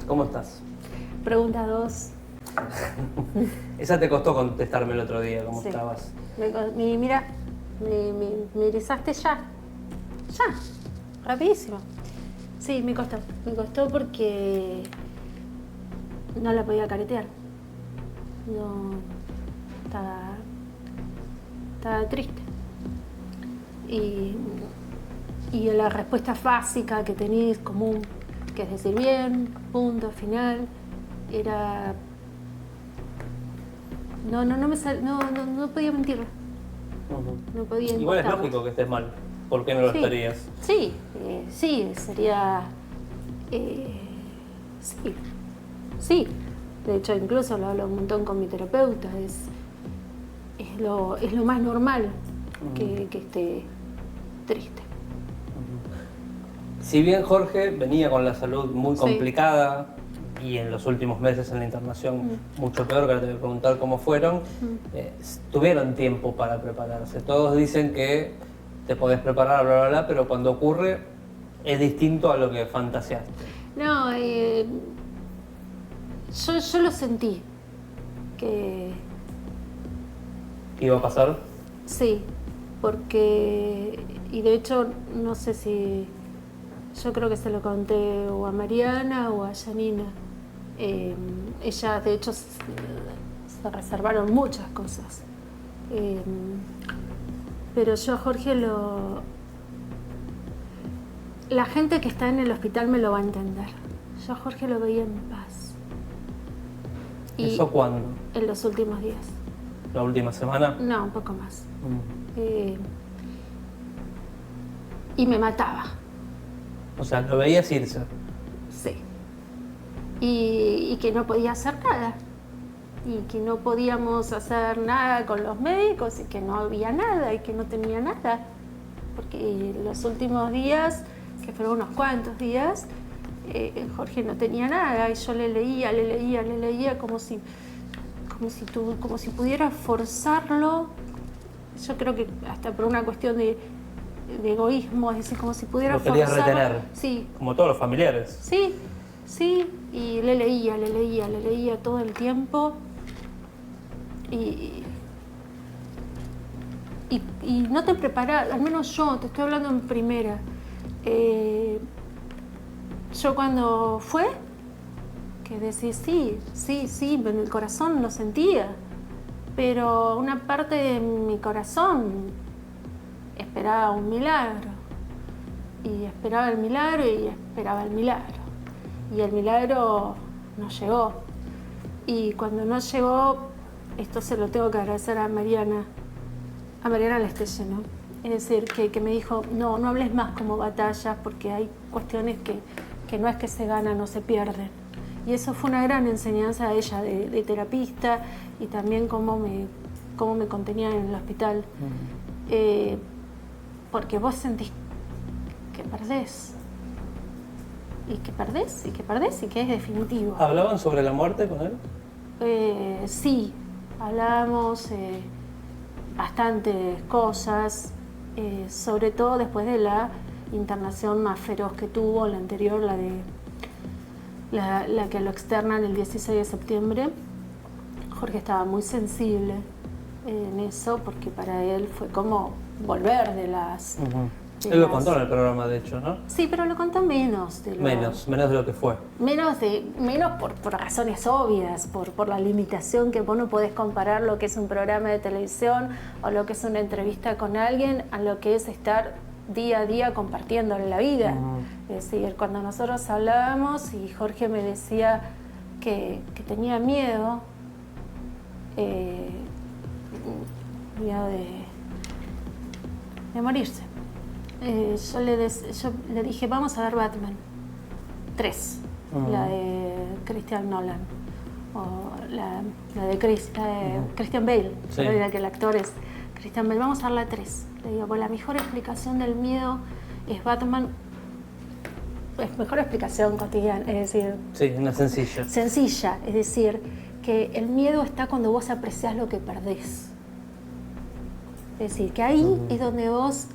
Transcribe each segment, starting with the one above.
¿Cómo estás? Pregunta 2. Esa te costó contestarme el otro día, ¿cómo Sí. estabas? Mira, me erizaste ya, rapidísimo. Sí, me costó porque no la podía caretear. No, estaba triste. Y la respuesta básica que tenéis común, que es decir bien, punto, final, era... No podía mentirlo. No podía Igual es impostarlo. lógico que estés mal. ¿Por qué no lo estarías? Sí, sería... sí. De hecho, incluso lo hablo un montón con mi terapeuta. Es lo más normal que esté triste. Si bien Jorge venía con la salud muy complicada y en los últimos meses en la internación mucho peor, que ahora te voy a preguntar cómo fueron, tuvieron tiempo para prepararse. Todos dicen que te podés preparar, bla, bla, bla, pero cuando ocurre es distinto a lo que fantaseaste. No, yo lo sentí. Que ¿Qué iba a pasar? sí, porque... Y de hecho, no sé si... Yo creo que se lo conté o a Mariana o a Janina. Ellas, de hecho, se reservaron muchas cosas. Pero yo a Jorge la gente que está en el hospital me lo va a entender. Yo a Jorge lo veía en paz. ¿Eso cuándo? En los últimos días. ¿La última semana? No, un poco más. Y me mataba. O sea, lo veías irse. Sí. Y que no podía hacer nada. Y que no podíamos hacer nada con los médicos y que no había nada y que no tenía nada. Porque los últimos días, que fueron unos cuantos días, Jorge no tenía nada y yo le leía como si pudiera forzarlo. Yo creo que hasta por una cuestión de egoísmo, es decir, como si pudiera Lo querías forzarlo. retener. Sí. Como todos los familiares. Sí, y le leía todo el tiempo y no te preparas, al menos yo, te estoy hablando en primera. Yo cuando fue, que decís sí, en el corazón lo sentía, pero una parte de mi corazón esperaba un milagro, y esperaba el milagro, y el milagro no llegó. Y cuando no llegó, esto se lo tengo que agradecer a Mariana Lestelle, ¿no? Es decir, que me dijo, no hables más como batallas, porque hay cuestiones que no es que se ganan o se pierden. Y eso fue una gran enseñanza a ella de terapista, y también cómo me contenía en el hospital. Porque vos sentís que perdés. Y que es definitivo. ¿Hablaban sobre la muerte con él? Sí, hablábamos bastantes cosas, sobre todo después de la internación más feroz que tuvo, la anterior, la que lo externan el 16 de septiembre. Jorge estaba muy sensible en eso, porque para él fue como volver de las... Él lo contó en el programa, de hecho, ¿no? Sí, pero lo contó menos de lo que fue. Menos por razones obvias, por la limitación que vos no podés comparar lo que es un programa de televisión o lo que es una entrevista con alguien a lo que es estar día a día compartiéndole la vida. Es decir, cuando nosotros hablábamos y Jorge me decía que tenía miedo, miedo de morirse. Yo le dije, vamos a ver Batman 3, la de Christian Nolan, o la de Christian Bale, sí. Que el actor es Christian Bale. Vamos a ver la 3. Le digo, pues la mejor explicación del miedo es Batman, es mejor explicación cotidiana, es decir... Sí, una sencilla. Sencilla, es decir, que el miedo está cuando vos apreciás lo que perdés. Es decir, que ahí es donde vos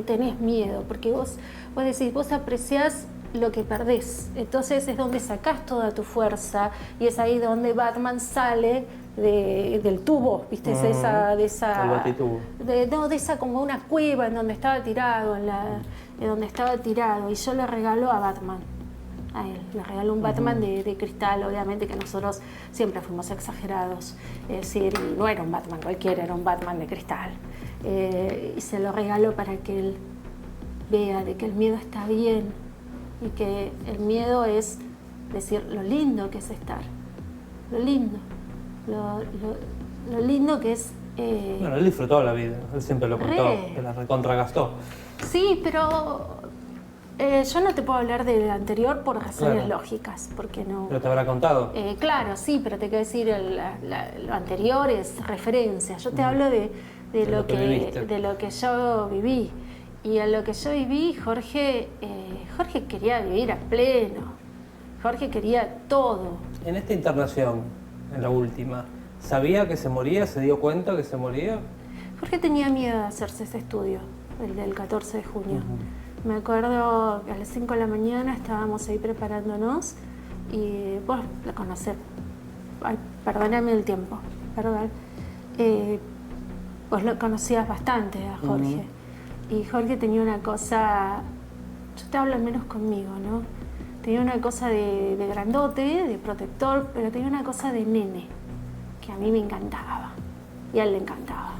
tenés miedo, porque vos decís, vos apreciás lo que perdés. Entonces es donde sacás toda tu fuerza y es ahí donde Batman sale del tubo, ¿viste? De esa como una cueva en donde estaba tirado, y yo le regalo a Batman, a él, le regaló un Batman de cristal, obviamente que nosotros siempre fuimos exagerados, es decir, no era un Batman cualquiera, era un Batman de cristal, y se lo regalo para que él vea de que el miedo está bien y que el miedo es decir lo lindo que es estar, lo lindo que es. Bueno, él disfrutó la vida, él siempre lo contó, que la recontragastó. Sí, pero yo no te puedo hablar del anterior por razones lógicas, porque no. ¿Pero te habrá contado? Claro, sí, pero te quiero decir, lo anterior es referencia. Yo te hablo de lo que yo viví. Y a lo que yo viví, Jorge quería vivir a pleno. Jorge quería todo. En esta internación, en la última, ¿sabía que se moría? ¿Se dio cuenta que se moría? Jorge tenía miedo de hacerse ese estudio, el del 14 de junio. Me acuerdo que a las 5 de la mañana estábamos ahí preparándonos y vos lo conocés. Ay, perdóname el tiempo, perdón. Vos lo conocías bastante a Jorge. Y Jorge tenía una cosa, yo te hablo al menos conmigo, ¿no? Tenía una cosa de grandote, de protector, pero tenía una cosa de nene, que a mí me encantaba, y a él le encantaba.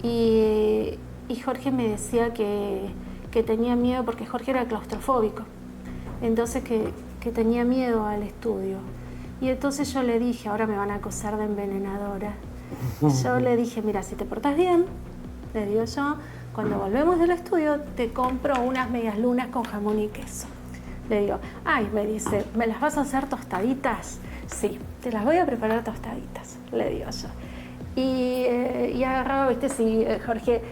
Y Jorge me decía que tenía miedo, porque Jorge era claustrofóbico, entonces que tenía miedo al estudio. Y entonces yo le dije, ahora me van a acusar de envenenadora, yo le dije, mira, si te portas bien, le digo yo, cuando volvemos del estudio te compro unas medias lunas con jamón y queso. Le digo, ay, me dice, ¿me las vas a hacer tostaditas? Sí, te las voy a preparar tostaditas, le digo yo. Y agarraba, viste, sí, Jorge,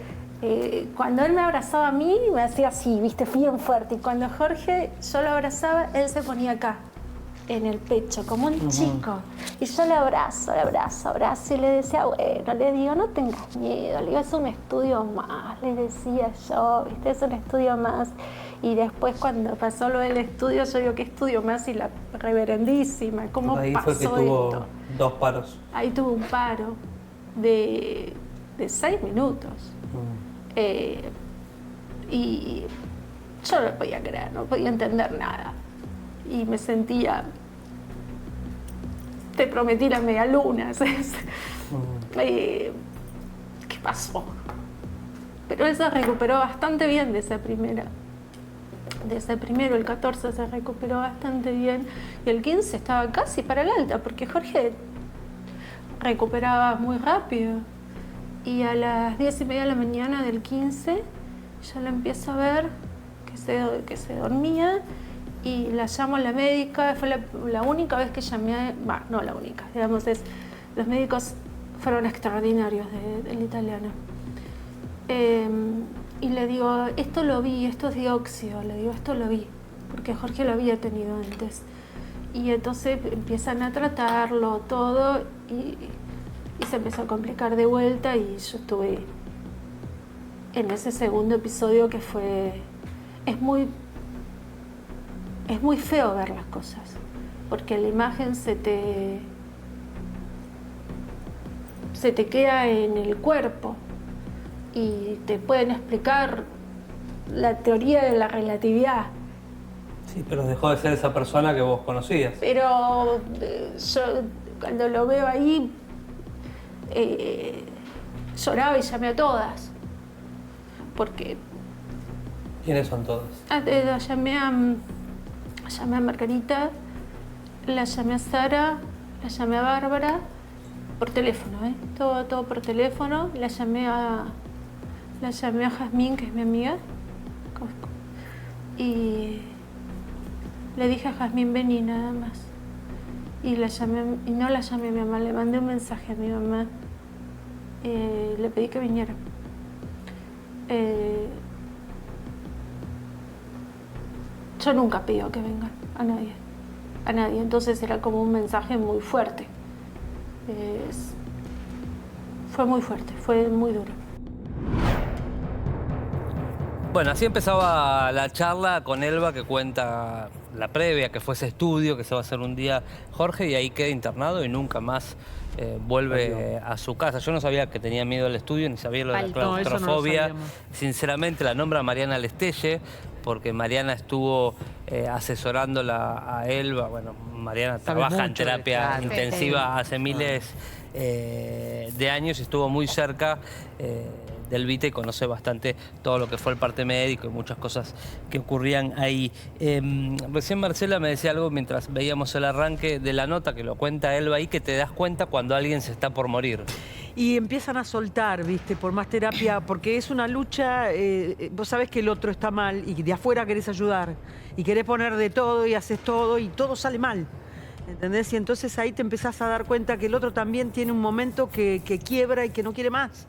cuando él me abrazaba a mí, me hacía así, viste, bien fuerte. Y cuando Jorge, yo lo abrazaba, él se ponía acá, en el pecho, como un chico. Y yo le abrazo, y le decía, bueno, le digo, no tengas miedo, le digo, es un estudio más, le decía yo, viste, es un estudio más. Y después cuando pasó lo del estudio, yo digo, ¿qué estudio más? Y la reverendísima, ¿cómo ahí pasó fue que tuvo esto? 2 paros. Ahí tuvo un paro de 6 minutos. Y yo no podía creer, no podía entender nada. Y me sentía, te prometí la media luna, ¿sabes? ¿Qué pasó? Pero él se recuperó bastante bien de esa primera. De ese primero, el 14 se recuperó bastante bien. Y el 15 estaba casi para el alta, porque Jorge recuperaba muy rápido. Y a las 10:30 de la mañana del 15, yo la empiezo a ver que se dormía. Y la llamo a la médica, fue la única vez que llamé, no la única, digamos, los médicos fueron extraordinarios del italiano. Y le digo, esto lo vi, esto es dióxido, le digo, esto lo vi, porque Jorge lo había tenido antes. Y entonces empiezan a tratarlo todo y se empezó a complicar de vuelta y yo estuve en ese segundo episodio que fue, es muy feo ver las cosas, porque la imagen se te queda en el cuerpo y te pueden explicar la teoría de la relatividad. Sí, pero dejó de ser esa persona que vos conocías. Pero yo cuando lo veo ahí lloraba y llamé a todas, porque... ¿Quiénes son todas? La llamé a Margarita, la llamé a Sara, la llamé a Bárbara, por teléfono, todo por teléfono. La llamé a Jazmín, que es mi amiga, y le dije a Jazmín, vení nada más. Y no la llamé a mi mamá, le mandé un mensaje a mi mamá, le pedí que viniera. Yo nunca pido que vengan a nadie, entonces era como un mensaje muy fuerte. Fue muy fuerte, fue muy duro. Bueno, así empezaba la charla con Elba, que cuenta la previa, que fue ese estudio, que se va a hacer un día Jorge, y ahí queda internado y nunca más vuelve a su casa. Yo no sabía que tenía miedo al estudio, ni sabía lo de la claustrofobia. Sinceramente la nombra Mariana Lestelle, porque Mariana estuvo asesorándola a Elba. Bueno, Mariana trabaja en terapia intensiva hace miles de años y estuvo muy cerca del Vita y conoce bastante todo lo que fue el parte médico y muchas cosas que ocurrían ahí. Recién Marcela me decía algo mientras veíamos el arranque de la nota, que lo cuenta Elba ahí, que te das cuenta cuando alguien se está por morir. Y empiezan a soltar, ¿viste? Por más terapia, porque es una lucha, vos sabés que el otro está mal y de afuera querés ayudar y querés poner de todo y haces todo y todo sale mal. ¿Entendés? Y entonces ahí te empezás a dar cuenta que el otro también tiene un momento que quiebra y que no quiere más.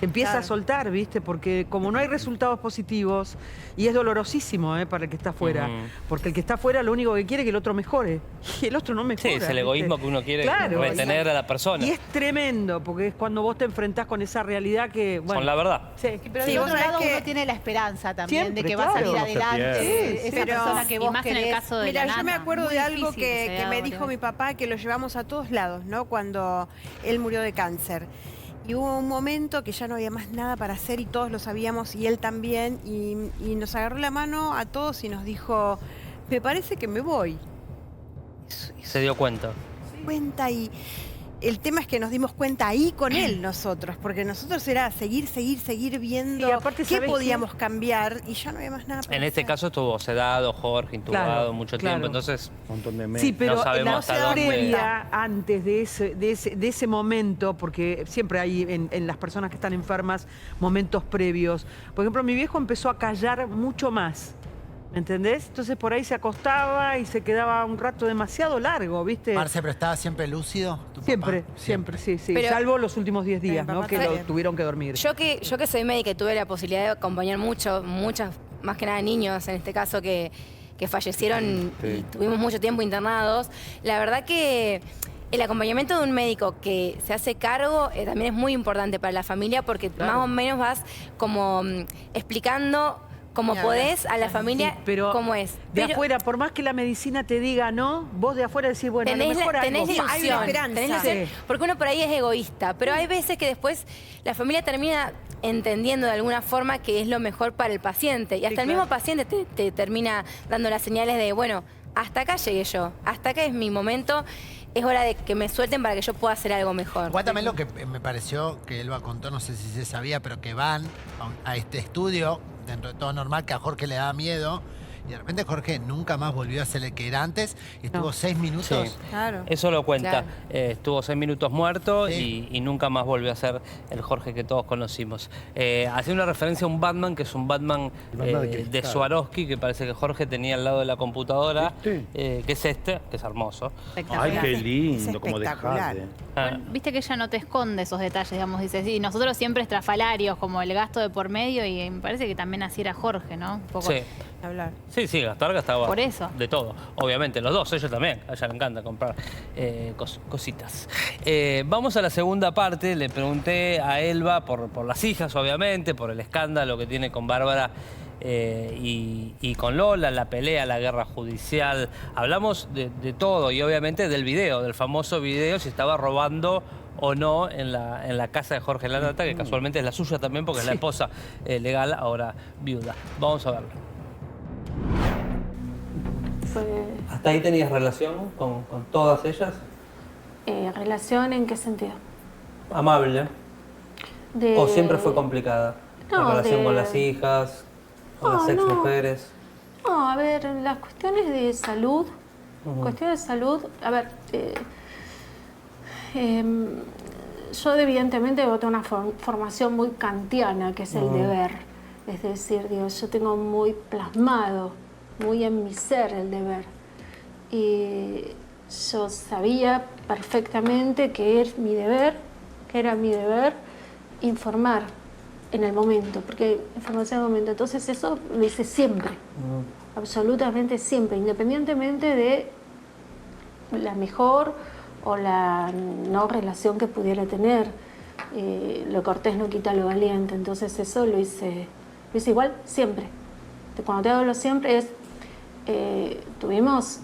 Empieza a soltar, ¿viste? Porque como no hay resultados positivos, y es dolorosísimo para el que está afuera, porque el que está afuera lo único que quiere es que el otro mejore, y el otro no mejora. Sí, es el egoísmo que uno quiere retener a la persona. Y es tremendo, porque es cuando vos te enfrentás con esa realidad que, bueno... Con la verdad. Sí, pero del otro lado uno tiene la esperanza también siempre, de que va a salir adelante esa persona que vos más querés. En el caso de Mira, la yo me nana, acuerdo de algo difícil que me dijo mi papá, que lo llevamos a todos lados, ¿no? Cuando él murió de cáncer. Y hubo un momento que ya no había más nada para hacer y todos lo sabíamos y él también. Y nos agarró la mano a todos y nos dijo, me parece que me voy. Se dio cuenta. Y el tema es que nos dimos cuenta ahí con él nosotros, porque nosotros era seguir viendo qué podíamos cambiar y ya no había más nada para En este hacer. caso estuvo sedado, Jorge, intubado mucho tiempo, entonces Un montón de meses. Sí, pero no sabemos hasta dónde. previa, antes de ese momento, porque siempre hay en las personas que están enfermas momentos previos. Por ejemplo, mi viejo empezó a callar mucho más. ¿Me entendés? Entonces por ahí se acostaba y se quedaba un rato demasiado largo, ¿viste? Marce, ¿pero estaba siempre lúcido tu papá? Siempre, sí. Pero, salvo los últimos 10 días, ¿no? Que lo tuvieron que dormir. Yo que soy médica y tuve la posibilidad de acompañar muchas, más que nada niños, en este caso, que fallecieron y tuvimos mucho tiempo internados, la verdad que el acompañamiento de un médico que se hace cargo también es muy importante para la familia, porque más o menos vas como explicando como podés a la familia, pero cómo es. De afuera, por más que la medicina te diga no, vos de afuera decís, bueno, a lo mejor tenés algo. ilusión, hay una esperanza. tenés ilusión, porque uno por ahí es egoísta, pero hay veces que después la familia termina entendiendo de alguna forma que es lo mejor para el paciente, y hasta el mismo paciente te termina dando las señales de, bueno, hasta acá llegué yo, hasta acá es mi momento, es hora de que me suelten para que yo pueda hacer algo mejor. Igual también lo que me pareció que Elba contó, no sé si se sabía, pero que van a este estudio, dentro de todo normal, que a Jorge le daba miedo, y de repente Jorge nunca más volvió a ser el que era antes, y estuvo 6 minutos. Sí. Claro. Eso lo cuenta. Claro. Estuvo 6 minutos muerto y nunca más volvió a ser el Jorge que todos conocimos. Hacía una referencia a un Batman, que es un Batman de Swarovski, que parece que Jorge tenía al lado de la computadora, que es que es hermoso. Ay, qué lindo, Es como espectacular. dejate. Viste que ella no te esconde esos detalles, digamos, dice, sí, nosotros siempre estrafalarios, como el gasto de por medio, y me parece que también así era Jorge, ¿no? Un poco. Sí. Hablar. Sí, gastaba Por eso. de todo. Obviamente, los dos, ellos también. A ella le encanta comprar cositas. Vamos a la segunda parte. Le pregunté a Elba por las hijas, obviamente, por el escándalo que tiene con Bárbara y con Lola, la pelea, la guerra judicial. Hablamos de todo y obviamente del video, del famoso video, si estaba robando o no en la casa de Jorge Lanata, que casualmente es la suya también, porque es la esposa legal, ahora viuda. Vamos a verlo. ¿Hasta ahí tenías relación con todas ellas? ¿Relación en qué sentido? ¿Amable? ¿O siempre fue complicada? No, ¿La relación con las hijas, con las ex mujeres? No, a ver, las cuestiones de salud, a ver, yo evidentemente tengo una formación muy kantiana, que es el deber. Es decir, digo, yo tengo muy plasmado, muy en mi ser el deber. Y yo sabía perfectamente que era mi deber informar en el momento, porque información en el momento. Entonces eso lo hice siempre, absolutamente siempre, independientemente de la mejor o la no relación que pudiera tener. Lo cortés no quita lo valiente, entonces eso lo hice Es igual siempre. Cuando te hablo siempre es, tuvimos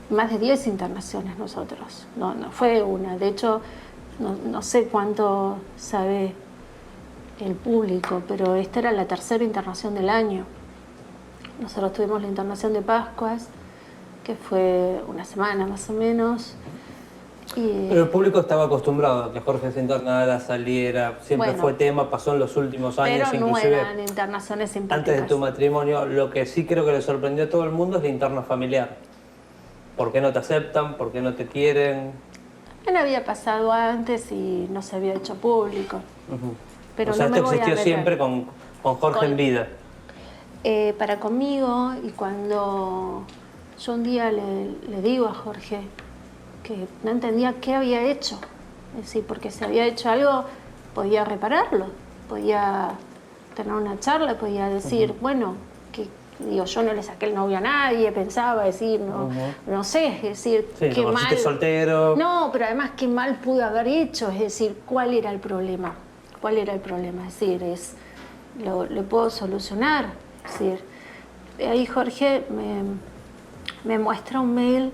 más de 10 internaciones nosotros. No fue una. De hecho, no sé cuánto sabe el público, pero esta era la 3ª internación del año. Nosotros tuvimos la internación de Pascuas, que fue una semana más o menos. Pero el público estaba acostumbrado a que Jorge se internara, saliera, siempre fue tema, pasó en los últimos años, pero inclusive no eran internaciones simpáticas. antes de tu matrimonio. Lo que sí creo que le sorprendió a todo el mundo es la interna familiar. ¿Por qué no te aceptan? ¿Por qué no te quieren? Bueno, había pasado antes y no se había hecho público. Pero o sea, no me esto voy a existió meter. siempre con Jorge en vida. Para conmigo, y cuando yo un día le digo a Jorge que no entendía qué había hecho, es decir, porque si había hecho algo podía repararlo, podía tener una charla, podía decir, bueno, que digo, yo no le saqué el novio a nadie, pensaba decir, no sé, es decir, Sí, qué mal. Soltero. No, pero además qué mal pude haber hecho, es decir, ¿cuál era el problema? ¿Cuál era el problema? Es decir, lo puedo solucionar. Es decir, ahí Jorge me muestra un mail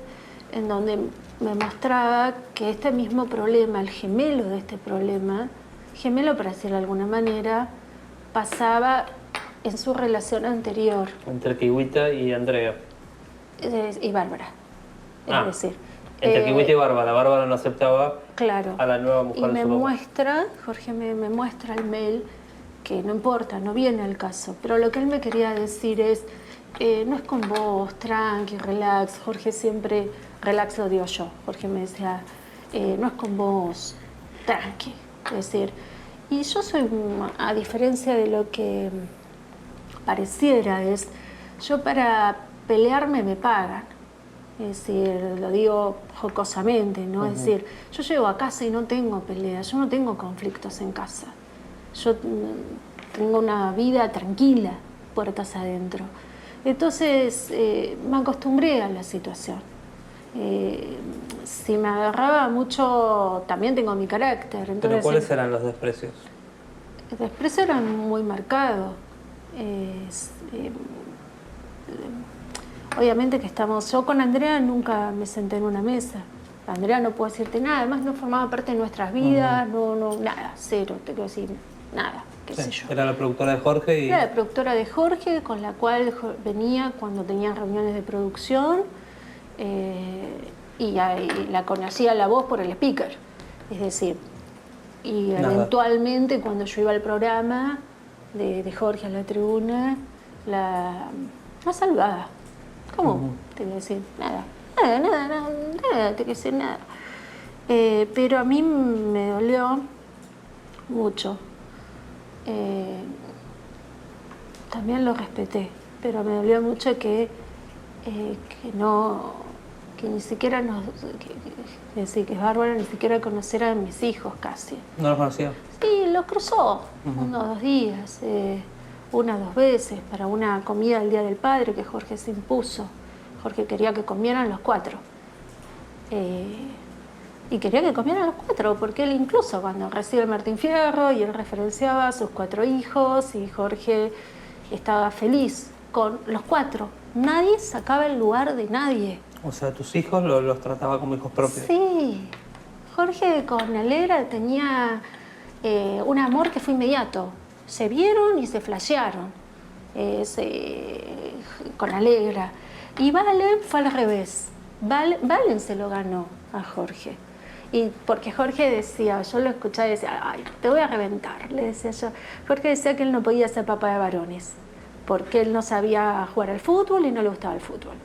en donde me mostraba que este mismo problema, el gemelo de este problema, gemelo para decirlo de alguna manera, pasaba en su relación anterior. Entre Kiwita y Andrea. Y Bárbara. Es decir, entre Kiwita y Bárbara. Bárbara no aceptaba a la nueva mujer y de me su papá. muestra, Jorge me muestra el mail, que no importa, no viene al caso, pero lo que él me quería decir es, no es con vos, tranqui, relax. Jorge siempre, relax lo digo yo, Jorge me decía, no es con vos, tranqui. Es decir, y yo soy, a diferencia de lo que pareciera, yo para pelearme me pagan. Es decir, lo digo jocosamente, ¿no? Es decir, yo llego a casa y no tengo peleas, yo no tengo conflictos en casa. Yo tengo una vida tranquila, puertas adentro. Entonces, me acostumbré a la situación. Si me agarraba mucho, también tengo mi carácter. Entonces, ¿pero cuáles eran los desprecios? El desprecio era muy marcado. Obviamente que yo con Andrea nunca me senté en una mesa. Andrea no puedo decirte nada, además no formaba parte de nuestras vidas, nada, cero, te quiero decir, nada, qué sé yo. Era la productora de Jorge y... Era la productora de Jorge, con la cual venía cuando tenían reuniones de producción, y la conocía la voz por el speaker, es decir, y eventualmente cuando yo iba al programa de Jorge a la tribuna, la saludaba. ¿Cómo? Te voy a decir, nada, te quiero decir nada. Pero a mí me dolió mucho. También lo respeté, pero me dolió mucho que ni siquiera que Bárbara ni siquiera conociera a mis hijos casi. ¿No los conocía? Sí, los cruzó unos 2 días, 1 o 2 veces para una comida del Día del Padre que Jorge se impuso. Jorge quería que comieran los 4. Y quería que comieran los 4, porque él incluso cuando recibe el Martín Fierro y él referenciaba a sus 4 hijos y Jorge estaba feliz con los 4. Nadie sacaba el lugar de nadie. O sea, tus hijos los trataba como hijos propios. Sí. Jorge con Alegra tenía un amor que fue inmediato. Se vieron y se flashearon con Alegra. Y Valen fue al revés. Valen se lo ganó a Jorge. Y porque Jorge decía, yo lo escuchaba y decía, ay, te voy a reventar, le decía yo. Jorge decía que él no podía ser papá de varones, porque él no sabía jugar al fútbol y no le gustaba el fútbol.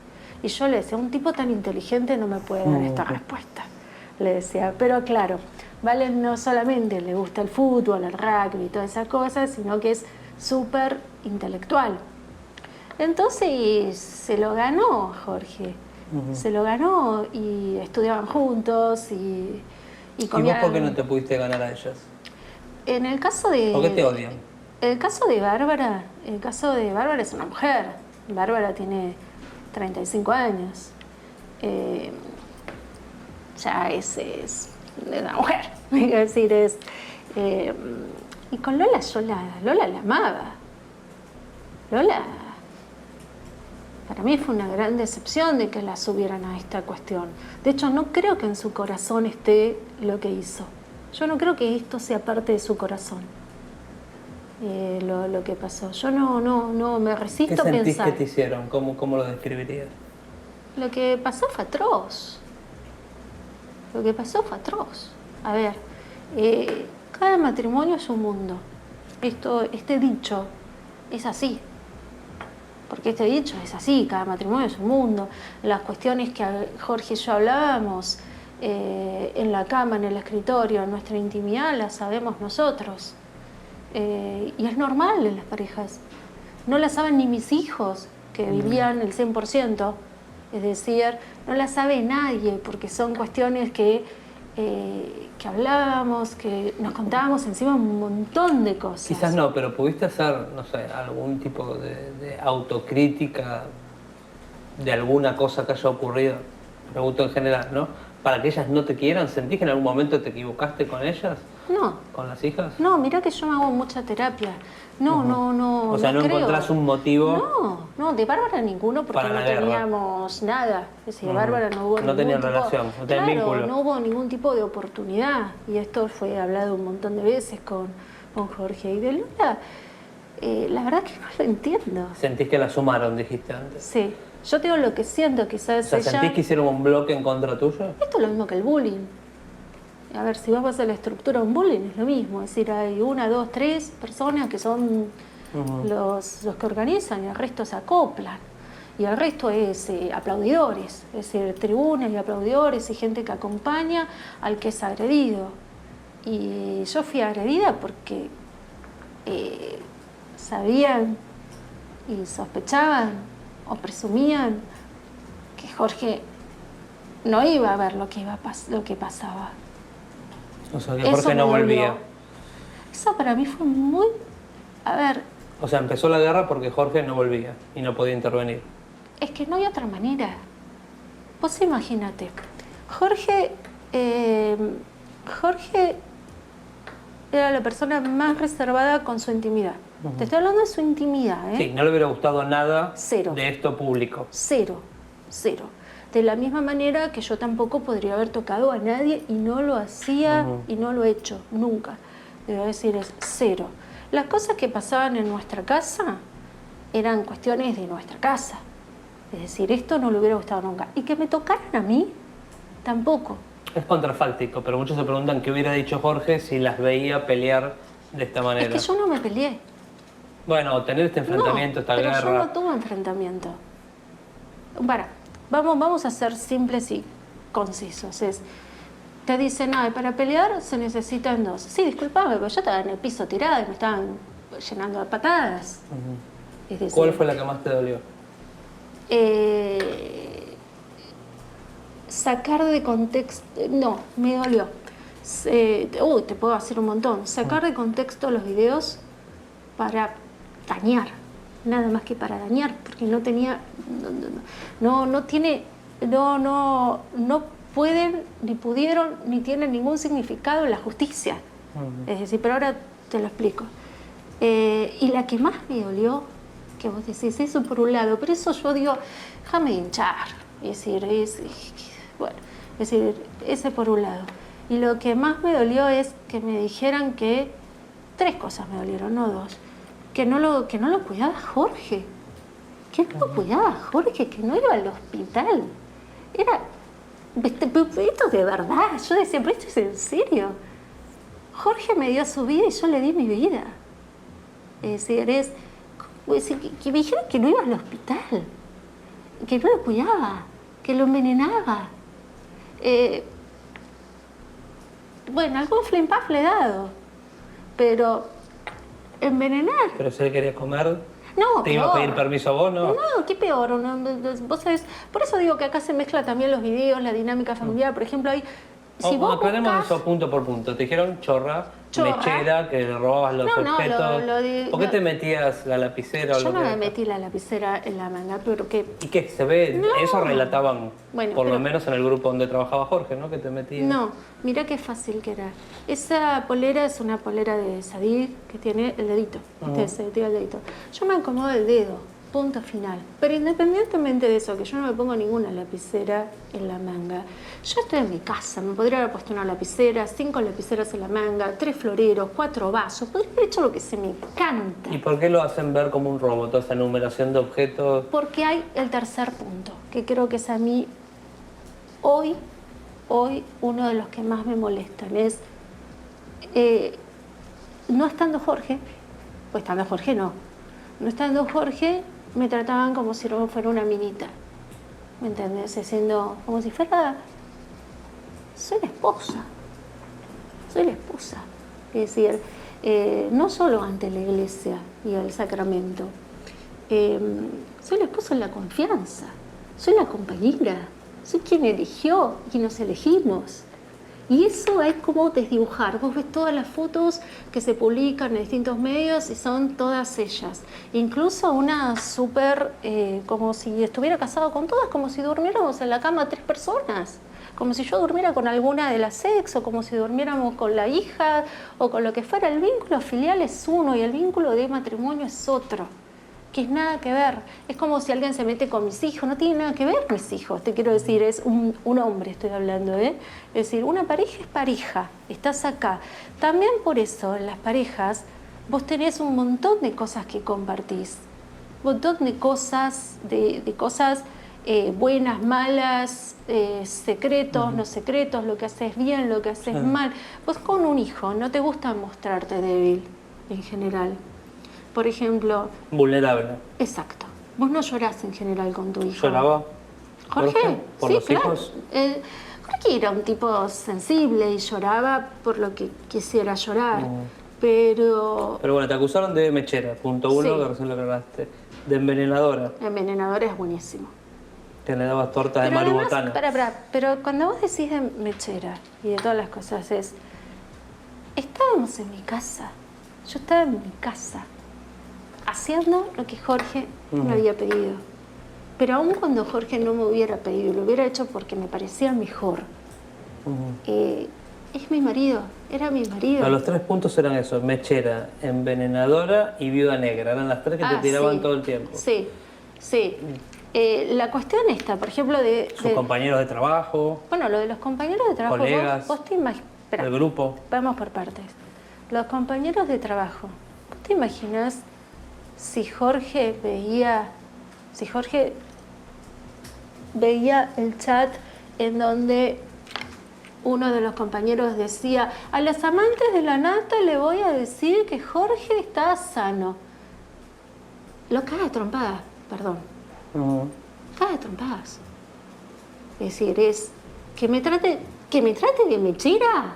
Y yo le decía, un tipo tan inteligente no me puede dar esta respuesta. Le decía, pero claro, Valen no solamente le gusta el fútbol, el rugby y todas esas cosas, sino que es súper intelectual. Entonces se lo ganó Jorge. Se lo ganó y estudiaban juntos y comían. ¿Y vos por qué no te pudiste ganar a ellas? En el caso de... ¿Por qué te odian? El caso de Bárbara es una mujer. Bárbara tiene 35 años. Ya es una mujer. Es decir, Y con Lola Lola la amaba. Lola, para mí fue una gran decepción de que la subieran a esta cuestión. De hecho, no creo que en su corazón esté lo que hizo. Yo no creo que esto sea parte de su corazón, lo que pasó. Yo no me resisto a pensar. ¿Qué sentís que te hicieron? ¿Cómo lo describirías? Lo que pasó fue atroz. Lo que pasó fue atroz. A ver, cada matrimonio es un mundo. Este dicho es así. Porque este dicho es así, cada matrimonio es un mundo. Las cuestiones que Jorge y yo hablábamos en la cama, en el escritorio, en nuestra intimidad, las sabemos nosotros. Y es normal en las parejas. No la saben ni mis hijos, que vivían el 100%. Es decir, no la sabe nadie, porque son cuestiones que hablábamos, que nos contábamos encima un montón de cosas. Quizás no, pero pudiste hacer, no sé, algún tipo de autocrítica de alguna cosa que haya ocurrido, pregunto en general, ¿no? Para que ellas no te quieran. ¿Sentís que en algún momento te equivocaste con ellas? No. ¿Con las hijas? No, mirá que yo hago mucha terapia. No. O sea, no encontrás un motivo. No, de Bárbara ninguno, porque no teníamos nada. Es decir, de Bárbara no hubo no tenían relación, no tenían vínculo. No hubo ningún tipo de oportunidad. Y esto fue hablado un montón de veces con Jorge. Y de Lola, la verdad que no lo entiendo. ¿Sentís que la sumaron, dijiste antes? Sí. Yo tengo lo que siento, quizás o sea, ella... ¿sentís que hicieron un bloque en contra tuyo? Esto es lo mismo que el bullying. A ver, si vos vas a la estructura de un bullying, es lo mismo. Es decir, hay 1, 2, 3 personas que son los que organizan y el resto se acoplan. Y el resto es aplaudidores, es decir, tribunas y aplaudidores y gente que acompaña al que es agredido. Y yo fui agredida porque sabían y sospechaban o presumían que Jorge no iba a ver lo que pasaba. O sea, que Jorge no volvía. Eso para mí fue muy... A ver... O sea, empezó la guerra porque Jorge no volvía y no podía intervenir. Es que no hay otra manera. Vos imagínate, Jorge era la persona más reservada con su intimidad. Te estoy hablando de su intimidad, ¿eh? Sí, no le hubiera gustado nada Cero. De esto público. Cero. De la misma manera que yo tampoco podría haber tocado a nadie y no lo hacía y no lo he hecho, nunca. Debo decir, es cero. Las cosas que pasaban en nuestra casa eran cuestiones de nuestra casa. Es decir, esto no le hubiera gustado nunca. Y que me tocaran a mí, tampoco. Es contrafáctico, pero muchos se preguntan qué hubiera dicho Jorge si las veía pelear de esta manera. Es que yo no me peleé. Bueno, tener este enfrentamiento, esta guerra... Pero yo no tuve enfrentamiento. Vamos a ser simples y concisos. Te dicen, para pelear se necesitan 2. Sí, disculpame, pero yo estaba en el piso tirada y me estaban llenando de patadas. Es decir, ¿cuál fue la que más te dolió? Sacar de contexto... No, me dolió. Te puedo hacer un montón. Sacar de contexto los videos para dañar. Nada más que para dañar, porque no tenía... No pueden, ni pudieron, ni tienen ningún significado en la justicia. Es decir, pero ahora te lo explico. Y la que más me dolió, que vos decís, eso por un lado, pero eso yo digo, déjame hinchar. Es decir, ese por un lado. Y lo que más me dolió es que me dijeran que 3 cosas me dolieron, no 2. Que no lo cuidaba Jorge. Que no lo cuidaba Jorge, que no iba al hospital. Esto es de verdad. Yo decía, pero esto es en serio. Jorge me dio su vida y yo le di mi vida. Es decir, que me dijeron que no iba al hospital, que no lo cuidaba, que lo envenenaba. Bueno, algún flimpaf le he dado, pero envenenar. Pero si él quería comer, no, ¿te iba a pedir permiso a vos, no? No, qué peor. Vos sabés, por eso digo que acá se mezclan también los videos, la dinámica familiar. Por ejemplo, hay Si vos aclaremos buscas- eso punto por punto. Te dijeron chorra, Chorra. mechera, que le robabas los No, objetos. lo ¿Por qué te metías la lapicera o Yo lo no que me metí la lapicera en la manga, pero que... ¿Y qué? Se ve, No. eso relataban, Bueno, por lo pero- menos en el grupo donde trabajaba Jorge, ¿no? Que te metías. No, mira qué fácil que era. Esa polera es una polera de Sadig que tiene el dedito. Se tira el dedito. Yo me acomodo el dedo, punto final. Pero independientemente de eso, que yo no me pongo ninguna lapicera en la manga. Yo estoy en mi casa, me podría haber puesto una lapicera, 5 lapiceras en la manga, 3 floreros, 4 vasos. Podría haber hecho lo que se me encanta. ¿Y por qué lo hacen ver como un robo, toda esa enumeración de objetos? Porque hay el tercer punto, que creo que es a mí hoy uno de los que más me molestan. Es, no estando Jorge, pues estando Jorge no estando Jorge, me trataban como si no fuera una minita, ¿me entendés? Siendo como si fuera, soy la esposa, es decir, no solo ante la iglesia y el sacramento, soy la esposa en la confianza, soy la compañera, soy quien eligió y nos elegimos. Y eso es como desdibujar. Vos ves todas las fotos que se publican en distintos medios y son todas ellas. Incluso una súper, como si estuviera casado con todas, como si durmiéramos en la cama 3 personas. Como si yo durmiera con alguna de las ex, o como si durmiéramos con la hija, o con lo que fuera. El vínculo filial es uno y el vínculo de matrimonio es otro. Que es nada que ver. Es como si alguien se mete con mis hijos. No tiene nada que ver mis hijos. Te quiero decir, es un hombre, estoy hablando, ¿eh? Es decir, una pareja es pareja. Estás acá. También por eso, en las parejas, vos tenés un montón de cosas que compartís. Un montón de cosas, de cosas buenas, malas, secretos, no secretos, lo que haces bien, lo que haces mal. Vos con un hijo no te gusta mostrarte débil, en general. Por ejemplo... Vulnerable. Exacto. Vos no llorás en general con tu hijo. ¿Lloraba? ¿Jorge? ¿Por Sí, los claro. hijos? Jorge era un tipo sensible y lloraba por lo que quisiera llorar. Pero Pero bueno, te acusaron de mechera, punto 1, Sí. que recién lo aclaraste. De envenenadora, envenenador es buenísimo. que le dabas tortas de Pero Maru además, Botana. pero cuando vos decís de mechera y de todas las cosas es... Estábamos en mi casa. Yo estaba en mi casa. Haciendo lo que Jorge me había pedido. Pero aun cuando Jorge no me hubiera pedido, lo hubiera hecho porque me parecía mejor. Es mi marido, era mi marido. Pero los 3 puntos eran eso, mechera, envenenadora y viuda negra. Eran las 3 que te tiraban sí. todo el tiempo. Sí, sí. La cuestión esta, por ejemplo, Sus compañeros de trabajo, bueno, lo de los compañeros de trabajo, colegas, vos te imaginas... el grupo. Vamos por partes. Los compañeros de trabajo. ¿Vos te imaginas si Jorge veía el chat en donde uno de los compañeros decía: a los amantes de la nata le voy a decir que Jorge está sano? Lo caga de trompadas, perdón. Caga de trompadas. Es decir, es que me trate de mechera.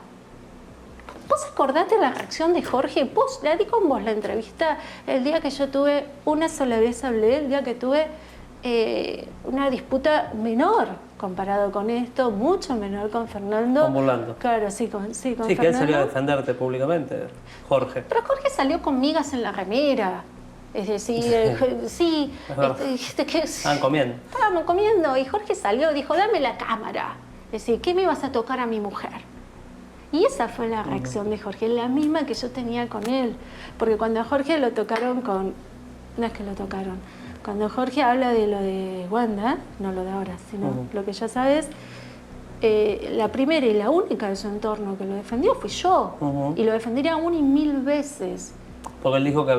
¿Vos acordate la reacción de Jorge? Vos, la di con vos la entrevista el día que yo tuve, una sola vez hablé, el día que tuve una disputa menor comparado con esto, mucho menor con Fernando. Con Burlando. Claro, sí, con Sí, Fernando. que él salió a defenderte públicamente, Jorge. Pero Jorge salió con migas en la remera. Es decir, sí, Es verdad. Estaban comiendo. Estábamos comiendo y Jorge salió, dijo: dame la cámara. Es decir, ¿qué me ibas a tocar a mi mujer? Y esa fue la reacción de Jorge, la misma que yo tenía con él. Porque cuando a Jorge lo tocaron con... No es que lo tocaron. Cuando Jorge habla de lo de Wanda, no lo de ahora, sino lo que ya sabes, la primera y la única de su entorno que lo defendió fui yo. Y lo defendería 1 y 1000 veces. Porque él dijo que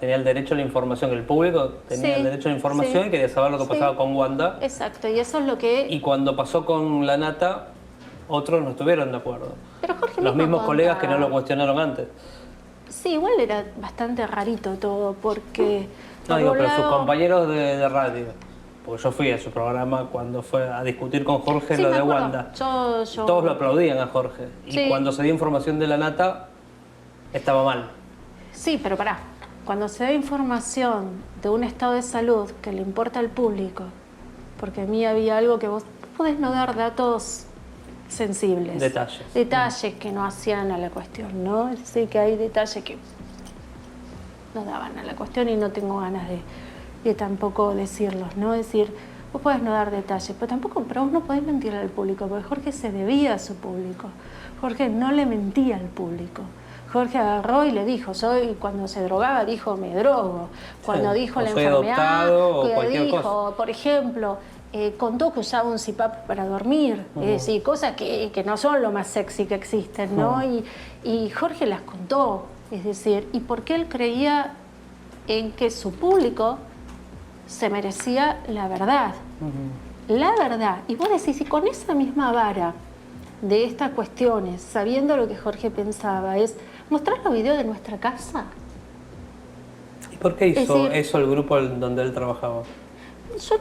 tenía el derecho a la información, que el público tenía Sí, el derecho a la información sí, y quería saber lo que sí. pasaba con Wanda. Exacto, y eso es lo que... Y cuando pasó con la nata, otros no estuvieron de acuerdo. Pero Jorge Los mismo mismos colegas que no contaba. lo cuestionaron antes. Sí, igual era bastante rarito todo, porque... No por digo, un pero sus lado- compañeros de radio. Porque yo fui a su programa cuando fue a discutir con Jorge Sí, lo me de acuerdo. Wanda. Yo- Todos lo aplaudían a Jorge. Y Sí. cuando se dio información de la nata, estaba mal. Sí, pero pará. Cuando se da información de un estado de salud que le importa al público, porque a mí había algo que vos podés no dar datos sensibles. Detalles que no hacían a la cuestión, ¿no? Es decir, que hay detalles que no daban a la cuestión y no tengo ganas de tampoco decirlos, ¿no? Es decir, vos podés no dar detalles, pero vos no podés mentirle al público, porque Jorge se debía a su público. Jorge no le mentía al público. Jorge agarró y le dijo, cuando se drogaba dijo, me drogo. Cuando dijo la enfermedad, dijo, por ejemplo, contó que usaba un CPAP para dormir, es decir, cosas que no son lo más sexy que existen, ¿no? Y Jorge las contó, es decir, y porque él creía en que su público se merecía la verdad. La verdad. Y vos decís, y con esa misma vara de estas cuestiones, sabiendo lo que Jorge pensaba, es mostrar los videos de nuestra casa. ¿Y por qué hizo eso el grupo donde él trabajaba? Yo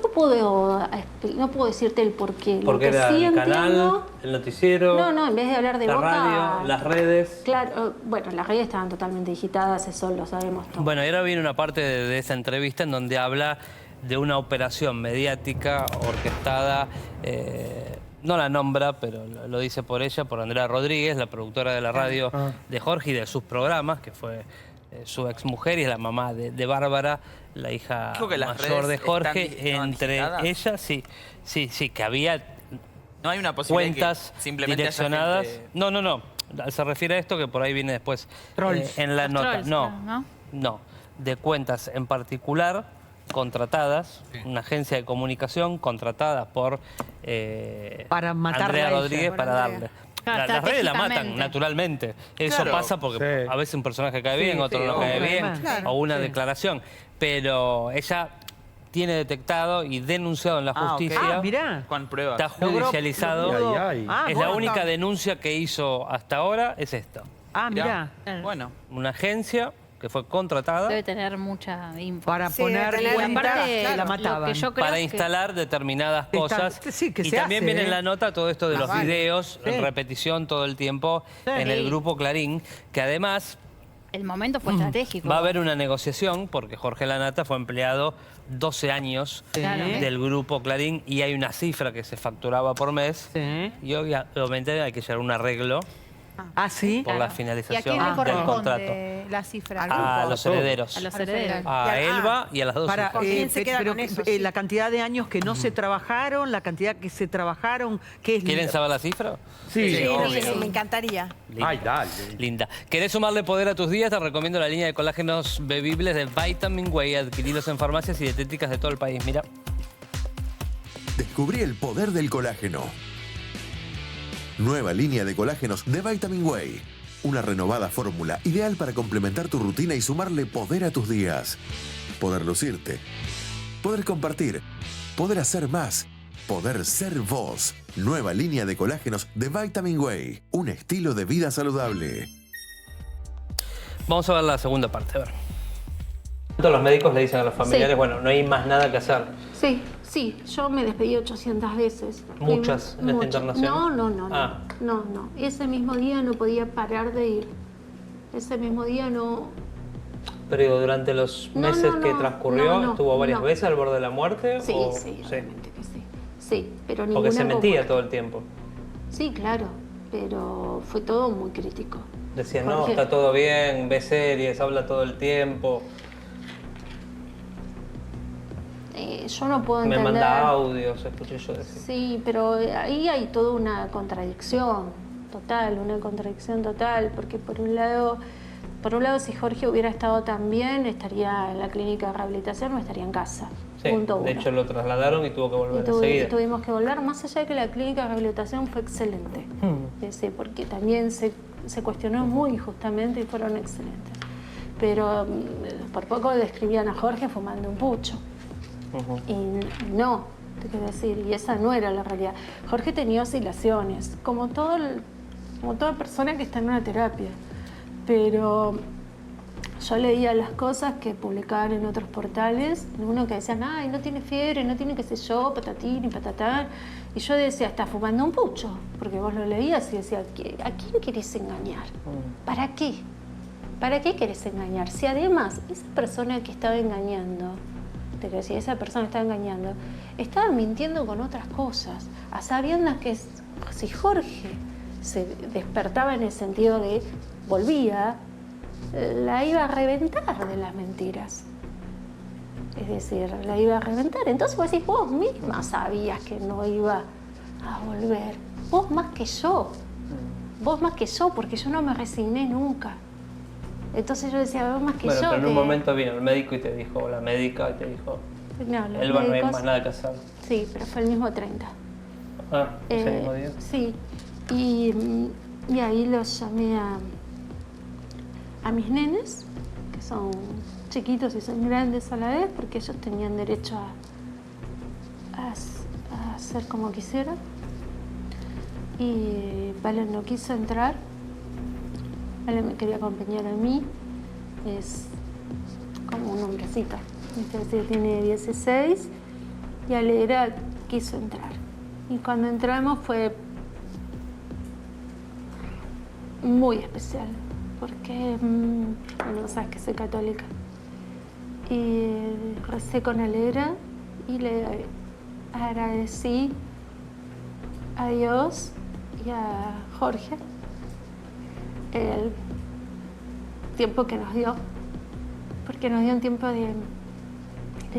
no puedo decirte el porqué. Porque era el canal, el noticiero. No, en vez de hablar de la Boca, radio, las redes. Claro, bueno, las redes estaban totalmente digitadas, eso lo sabemos todos. Bueno, y ahora viene una parte de esa entrevista en donde habla de una operación mediática orquestada, no la nombra, pero lo dice por ella, por Andrea Rodríguez, la productora de la radio de Jorge y de sus programas, que fue su exmujer y es la mamá de Bárbara, la hija mayor de Jorge. Entre ellas, sí, que había no hay una posibilidad cuentas que simplemente direccionadas. Gente... No. Se refiere a esto que por ahí viene después en la nota. Trolls, no, de cuentas en particular contratadas, una agencia de comunicación contratada por para Andrea Rodríguez para darle. Claro, las redes la matan, naturalmente. Eso pasa porque a veces un personaje cae bien, otro no cae bien, o una declaración. Pero ella tiene detectado y denunciado en la justicia. Mirá. Con pruebas. Está judicializado. Es la única denuncia que hizo hasta ahora, es esta. Mirá. Bueno. Una agencia que fue contratada debe tener mucha info. Para poner cuenta que la mataban. Para instalar determinadas cosas. Que y se también hace, viene en la nota todo esto de los videos en Sí. repetición todo el tiempo en el grupo Clarín, que además El momento fue estratégico. va a haber una negociación porque Jorge Lanata fue empleado 12 años del grupo Clarín y hay una cifra que se facturaba por mes y obviamente hay que llegar a un arreglo. ¿Sí? Por la ¿Y a finalización quién le del contrato. corresponde la cifra? A los herederos. A los herederos. A Elba y a las dos hijas. ¿Quién se queda con eso? La cantidad de años que no se trabajaron, la cantidad que se trabajaron, ¿qué es? ¿Quieren saber la cifra? Sí, obvio. me encantaría. Linda. Ay, dale. Linda. ¿Querés sumarle poder a tus días? Te recomiendo la línea de colágenos bebibles de Vitamin Way. Adquiridos en farmacias y dietéticas de todo el país. Mira. Descubrí el poder del colágeno. Nueva línea de colágenos de Vitamin Way. Una renovada fórmula ideal para complementar tu rutina y sumarle poder a tus días. Poder lucirte. Poder compartir. Poder hacer más. Poder ser vos. Nueva línea de colágenos de Vitamin Way. Un estilo de vida saludable. Vamos a ver la segunda parte. A ver. Todos los médicos le dicen a los familiares, bueno, no hay más nada que hacer. Sí, yo me despedí 800 veces. ¿Muchas en esta internación? No. Ese mismo día no podía parar de ir. Ese mismo día no... Pero durante los meses que transcurrió, ¿estuvo varias veces al borde de la muerte? Sí, realmente que sí. Sí, pero ninguna... Porque se mentía todo el tiempo. Sí, claro, pero fue todo muy crítico. Decía, no, está todo bien, ve series, habla todo el tiempo. Yo no puedo entender... Me manda audios, escuché yo decir. Sí, pero ahí hay toda una contradicción total, porque por un lado, si Jorge hubiera estado tan bien, estaría en la clínica de rehabilitación o estaría en casa. Sí, de hecho lo trasladaron y tuvo que volver enseguida. Tuvimos que volver, más allá de que la clínica de rehabilitación fue excelente, porque también se cuestionó muy injustamente y fueron excelentes. Pero por poco describían a Jorge fumando un pucho. Y no, te quiero decir, y esa no era la realidad. Jorge tenía oscilaciones, como toda persona que está en una terapia. Pero yo leía las cosas que publicaban en otros portales, uno que decían, ay, no tiene fiebre, no tiene qué sé yo, patatín y patatán. Y yo decía, está fumando un pucho, porque vos lo leías y decías, ¿a quién querés engañar? ¿Para qué? ¿Para qué querés engañar? Si además esa persona que estaba engañando, estaba mintiendo con otras cosas, a sabiendas que si Jorge se despertaba en el sentido de volvía, la iba a reventar de las mentiras. Es decir, la iba a reventar. Entonces vos decís, vos misma sabías que no iba a volver. Vos más que yo. Vos más que yo, porque yo no me resigné nunca. Entonces yo decía, vos más que yo. Pero en un momento vino el médico y te dijo, o la médica y te dijo, no, los Elba, no hay médicos, más nada que hacer. Sí, pero fue el mismo 30. Ah, ese mismo día. Sí. Y ahí los llamé a mis nenes, que son chiquitos y son grandes a la vez, porque ellos tenían derecho a hacer como quisieran. Y Valen no quiso entrar. Valen me quería acompañar a mí. Es como un hombrecito. Es decir, tiene 16 y Alegra quiso entrar. Y cuando entramos fue muy especial, porque, bueno, sabes que soy católica. Y recé con Alegra y le agradecí a Dios y a Jorge el tiempo que nos dio, porque nos dio un tiempo de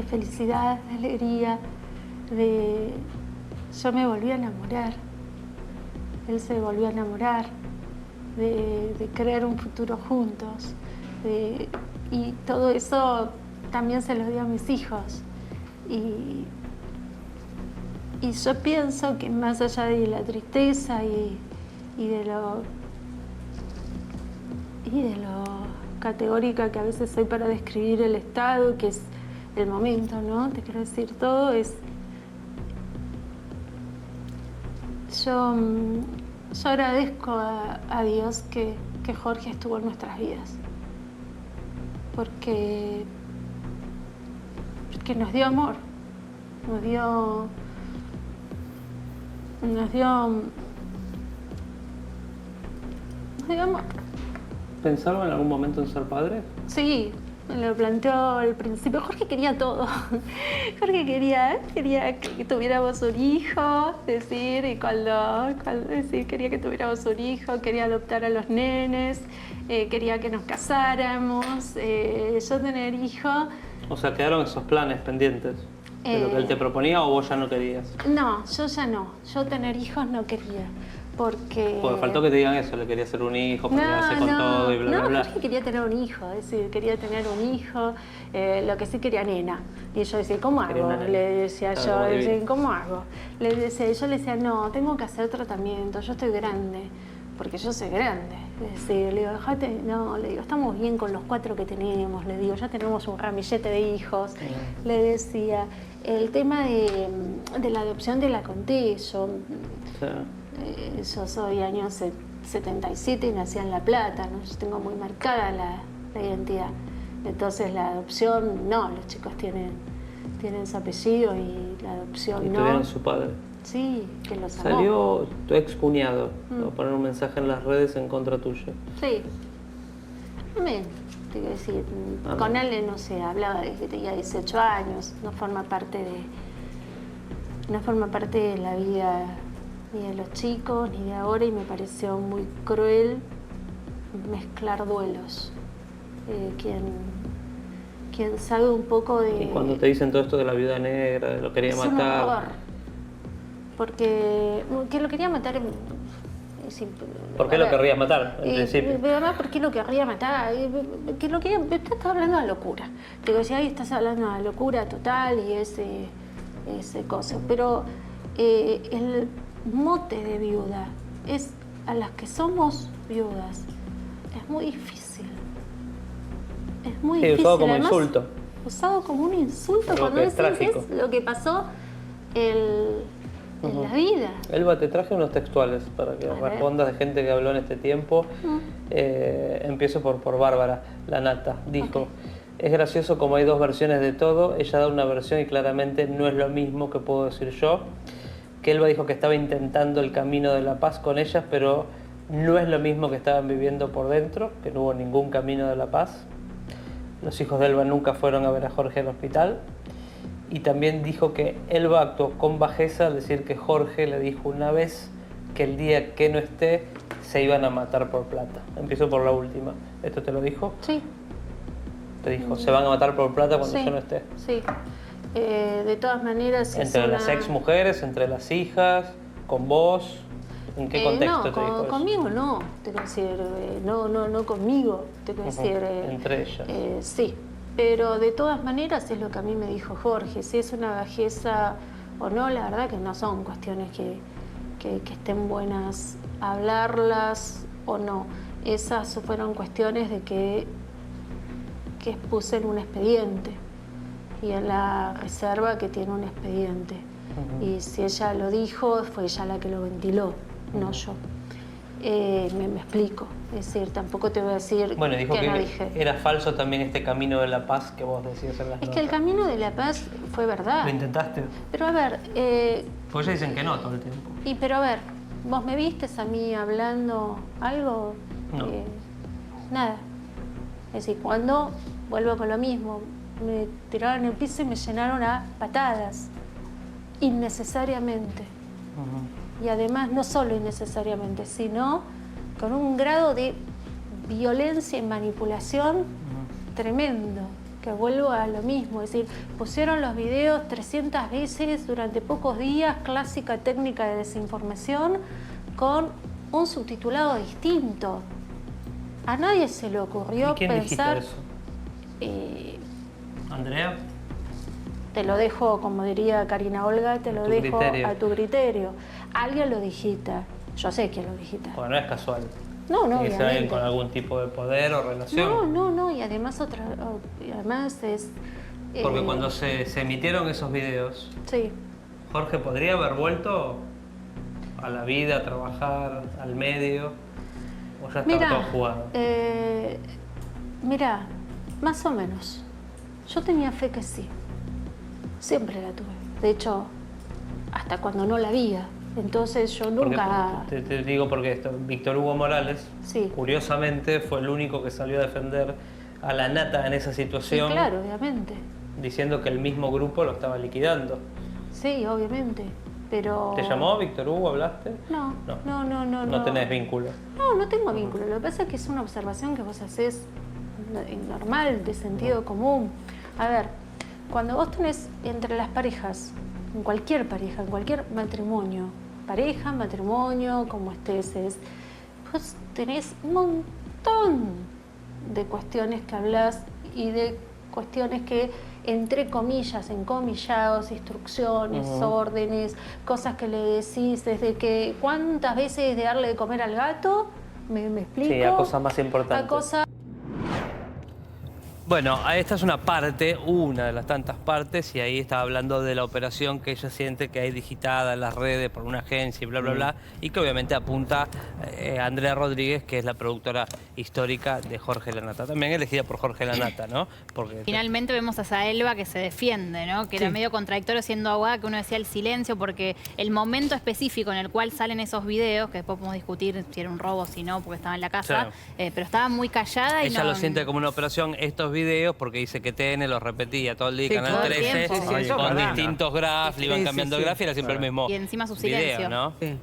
felicidad, de alegría, yo me volví a enamorar, él se volvió a enamorar, de crear un futuro juntos, y todo eso también se lo dio a mis hijos. Y yo pienso que más allá de la tristeza y de lo categórica que a veces soy para describir el estado, que es el momento, ¿no? Te quiero decir, todo es... Yo agradezco a Dios que Jorge estuvo en nuestras vidas, porque nos dio amor, nos dio amor. ¿Pensaron en algún momento en ser padres? Sí, me lo planteó al principio. Jorge quería todo. Jorge quería que tuviéramos un hijo, decir, y quería que tuviéramos un hijo, quería adoptar a los nenes, quería que nos casáramos, yo tener hijo. O sea, ¿quedaron esos planes pendientes de lo que él te proponía o vos ya no querías? No, yo ya no. Yo tener hijos no quería. Porque faltó que te digan eso, le quería hacer un hijo, pelearse con todo y bla, bla, bla. Jorge quería tener un hijo, es decir, quería tener un hijo, lo que sí quería nena. Y yo decía, ¿cómo hago? Le decía yo, ¿cómo hago? Yo le decía, no, tengo que hacer tratamiento, yo estoy grande, porque yo soy grande. Es decir, le digo, dejate, no, le digo, estamos bien con los 4 que tenemos, le digo, ya tenemos un ramillete de hijos. Le decía, el tema de la adopción te la conté, yo soy año 77 y nací en La Plata, ¿no? Yo tengo muy marcada la identidad. Entonces la adopción, no, los chicos tienen su apellido y la adopción no. Y tuvieron su padre. Sí, que los amó. Salió tu ex cuñado a poner un mensaje en las redes en contra tuyo. Sí. Amén. Te quiero decir, con él no se hablaba desde que tenía 18 años, no forma parte de la vida ni de los chicos, ni de ahora, y me pareció muy cruel mezclar duelos. Quien sabe un poco de... Y cuando te dicen todo esto de la viuda negra, de lo quería matar... Es un horror, porque que lo quería matar... ¿Por qué lo querrías matar, en principio? Además, ¿por qué lo querría matar? Estás hablando de locura. Te decía, ahí estás hablando de locura total y ese coso. Pero el mote de viuda es a las que somos viudas. Es muy difícil. Es muy difícil. Usado como además, insulto. Usado como un insulto cuando es trágico. Lo que pasó en la vida. Elba, te traje unos textuales para que respondas de gente que habló en este tiempo. Empiezo por Bárbara, la nata. Dijo, es gracioso como hay 2 versiones de todo. Ella da una versión y claramente no es lo mismo que puedo decir yo. Que Elba dijo que estaba intentando el camino de la paz con ellas, pero no es lo mismo que estaban viviendo por dentro, que no hubo ningún camino de la paz. Los hijos de Elba nunca fueron a ver a Jorge al hospital. Y también dijo que Elba actuó con bajeza al decir que Jorge le dijo una vez que el día que no esté se iban a matar por plata. Empiezo por la última. ¿Esto te lo dijo? Sí. Te dijo, se van a matar por plata cuando Sí, yo no esté. Sí. De todas maneras... Entre las ex mujeres, entre las hijas, con vos. ¿En qué contexto no, te dijo eso? conmigo no, te quiero decir, no conmigo, te quiero decir. Entre ellas. Sí, pero de todas maneras es lo que a mí me dijo Jorge, si es una bajeza o no, la verdad que no son cuestiones que estén buenas hablarlas o no. Esas fueron cuestiones de que expuse en un expediente y en la reserva que tiene un expediente. Y si ella lo dijo, fue ella la que lo ventiló, no yo. Me explico. Es decir, tampoco te voy a decir bueno, dijo que no dije. Era falso también este camino de la paz que vos decías en las Es notas. que el camino de la paz fue verdad. ¿Lo intentaste? Pero a ver... Pues ellos dicen que no todo el tiempo. pero a ver, ¿vos me vistes a mí hablando algo? No. Nada. Es decir, cuando vuelvo con lo mismo, me tiraron en el piso y me llenaron a patadas. Innecesariamente. Y además, no solo innecesariamente, sino con un grado de violencia y manipulación tremendo, que vuelvo a lo mismo, es decir, pusieron los videos 300 veces durante pocos días, clásica técnica de desinformación, con un subtitulado distinto. A nadie se le ocurrió ¿Y quién pensar... dijiste eso? ¿Andrea? Te lo dejo, como diría Karina Olga, te lo dejo a tu criterio. Alguien lo digita. Yo sé quién lo digita. Bueno, no es casual. No, Tiene que ser alguien obviamente. con algún tipo de poder o relación. No, y además además es... Porque cuando se emitieron esos videos, Sí. Jorge podría haber vuelto a la vida, a trabajar, al medio, o ya estaba todo jugado. Mira, más o menos. Yo tenía fe que sí. Siempre la tuve. De hecho, hasta cuando no la había. Entonces yo nunca... Te digo porque esto, Víctor Hugo Morales, Sí. curiosamente, fue el único que salió a defender a la Nata en esa Sí, situación, claro, obviamente. diciendo que el mismo grupo lo estaba liquidando. Sí, obviamente. Pero... ¿Te llamó Víctor Hugo? ¿Hablaste? No. No tenés vínculo. No tengo vínculo. Lo que pasa es que es una observación que vos haces normal, de sentido común. A ver, cuando vos tenés entre las parejas, en cualquier pareja, en cualquier matrimonio, pareja, matrimonio, como estés, vos tenés un montón de cuestiones que hablas y de cuestiones que, entre comillas, encomillados, instrucciones, órdenes, cosas que le decís, desde que cuántas veces de darle de comer al gato, ¿me explico? Sí, a cosas más importantes. A cosas... Bueno, esta es una parte, una de las tantas partes, y ahí estaba hablando de la operación que ella siente que hay digitada en las redes por una agencia y bla, bla, bla, y que obviamente apunta a Andrea Rodríguez, que es la productora histórica de Jorge Lanata, también elegida por Jorge Lanata, ¿no? Porque finalmente vemos a Saelva que se defiende, ¿no? Que era medio contradictorio siendo abogada, que uno decía el silencio, porque el momento específico en el cual salen esos videos, que después podemos discutir si era un robo o si no, porque estaba en la casa, pero estaba muy callada y ella lo siente como una operación, estos videos, porque dice que TN los repetía todo el día, Canal todo el 13, tiempo. con distintos grafs, le iban cambiando el graf y era siempre el mismo y encima su silencio. video, ¿no? Sí.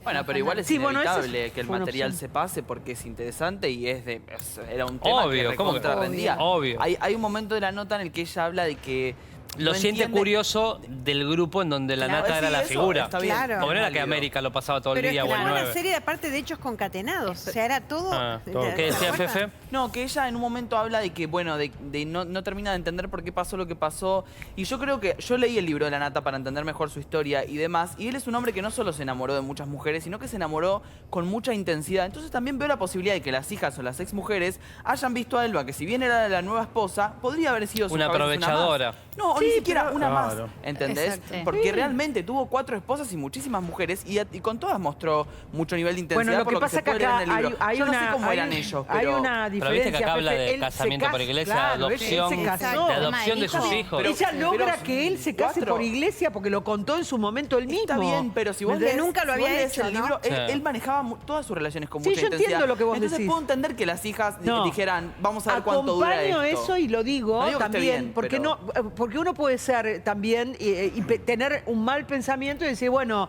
Bueno, pero igual es Sí, bueno, inevitable eso que el fue una material opción. se pase porque es interesante y era un tema Obvio, que ¿cómo que recontra rendía. obvio? Hay un momento de la nota en el que ella habla de que Lo no siente entiende- curioso del grupo en donde la Claro, Nata sí, era la eso figura. está bien, Claro. Como no era es que válido. América lo pasaba todo el Pero es día que o el fue una 9. serie de parte de hechos concatenados. O sea, era todo... ¿Qué decía Fefe? No, que ella en un momento habla de que, bueno, de no termina de entender por qué pasó lo que pasó. Y yo creo que yo leí el libro de la Nata para entender mejor su historia y demás. Y él es un hombre que no solo se enamoró de muchas mujeres, sino que se enamoró con mucha intensidad. Entonces también veo la posibilidad de que las hijas o las ex mujeres hayan visto a Elba, que si bien era la nueva esposa, podría haber sido su Una cabeza aprovechadora. más. No, o ni siquiera una más. Claro. ¿Entendés? Exacto. Porque realmente tuvo 4 esposas y muchísimas mujeres y con todas mostró mucho nivel de intensidad. Bueno, lo por que lo pasa se que puede leer acá en el libro. hay Yo no sé una, cómo hay eran un- ellos, hay pero... una Pero diferencia. viste que acá habla Pepe, de él casamiento se por iglesia, claro, él adopción, se de casó. adopción de sus hijos. Pero- Ella logra pero que él se case 4. por iglesia porque lo contó en su momento él mismo. Está bien, pero si vos Porque lees, nunca lo si vos había lees hecho, el ¿no? libro, Sí. él manejaba todas sus relaciones con Sí, mucha yo intensidad. entiendo lo que vos Entonces decís. puedo entender que las hijas No. dijeran, vamos a ver cuánto dura Acompaño esto. eso y lo digo, No digo que esté también, bien, porque, pero- porque uno puede ser también y tener un mal pensamiento y decir, bueno,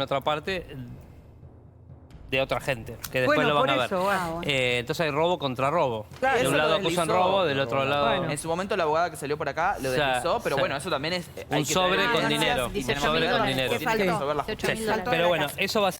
en otra parte, de otra gente, que después lo van a ver. Eso, bueno. Entonces hay robo contra robo. Claro. De Eso un lado lo acusan deslizó. robo, del otro lado... Bueno. En su momento la abogada que salió por acá lo O sea, deslizó, pero sí. bueno, eso también es... hay Un que sobre tener- con dinero. Dice Un sobre con dinero. ¿Qué Tiene que faltó? resolver la 18.000 justicia. dólares. Pero bueno, eso va a